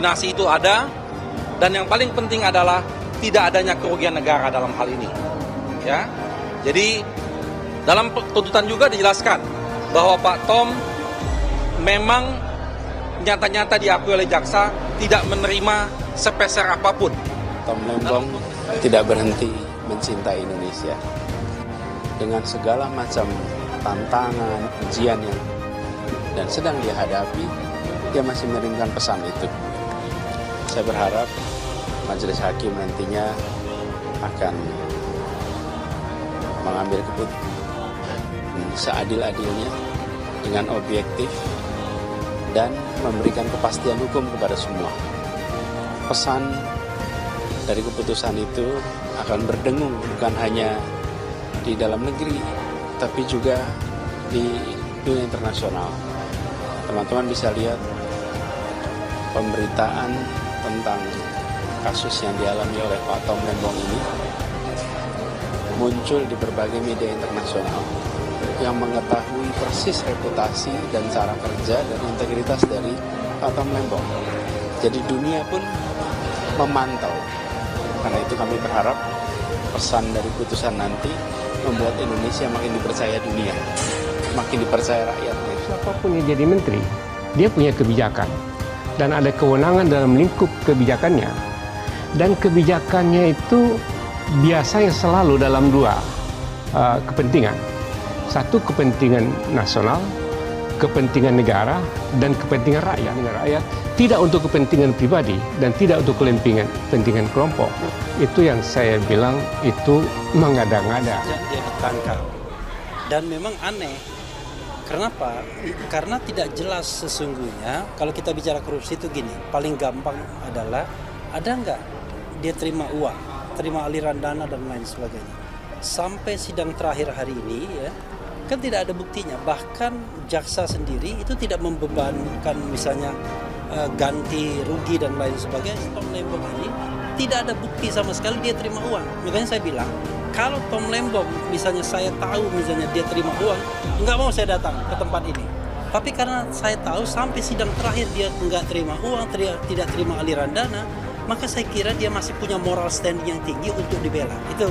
koordinasi itu ada, dan yang paling penting adalah tidak adanya kerugian negara dalam hal ini. Ya, jadi dalam tuntutan juga dijelaskan bahwa Pak Tom memang nyata-nyata diakui oleh jaksa tidak menerima sepeser apapun. Tom Lembong tidak berhenti mencintai Indonesia. Dengan segala macam tantangan, ujian yang dan sedang dia hadapi, dia masih mengirimkan pesan itu. Saya berharap majelis hakim nantinya akan mengambil keputusan seadil-adilnya dengan objektif dan memberikan kepastian hukum kepada semua. Pesan dari keputusan itu akan berdengung bukan hanya di dalam negeri, tapi juga di dunia internasional. Teman-teman bisa lihat pemberitaan tentang kasus yang dialami oleh Pak Tom Lembong ini muncul di berbagai media internasional yang mengetahui persis reputasi dan cara kerja dan integritas dari Pak Tom Lembong. Jadi dunia pun memantau. Karena itu kami berharap pesan dari putusan nanti membuat Indonesia makin dipercaya dunia, makin dipercaya rakyatnya. Siapapun yang jadi menteri, dia punya kebijakan dan ada kewenangan dalam lingkup kebijakannya. Dan kebijakannya itu biasanya selalu dalam dua kepentingan. Satu, kepentingan nasional, kepentingan negara, dan kepentingan rakyat. Rakyat tidak untuk kepentingan pribadi dan tidak untuk kepentingan kelompok. Itu yang saya bilang itu mengada-ngada. Dia ditangkap. Dan memang aneh. Kenapa? Karena tidak jelas sesungguhnya. Kalau kita bicara korupsi itu gini, paling gampang adalah ada nggak dia terima uang, terima aliran dana dan lain sebagainya. Sampai sidang terakhir hari ini ya, kan tidak ada buktinya. Bahkan jaksa sendiri itu tidak membebankan misalnya ganti rugi dan lain sebagainya. Tom Lembong ini tidak ada bukti sama sekali dia terima uang. Makanya saya bilang, kalau Tom Lembong misalnya saya tahu misalnya dia terima uang, nggak mau saya datang ke tempat ini. Tapi karena saya tahu sampai sidang terakhir dia nggak terima uang, tidak terima aliran dana, maka saya kira dia masih punya moral standing yang tinggi untuk dibela. Itu.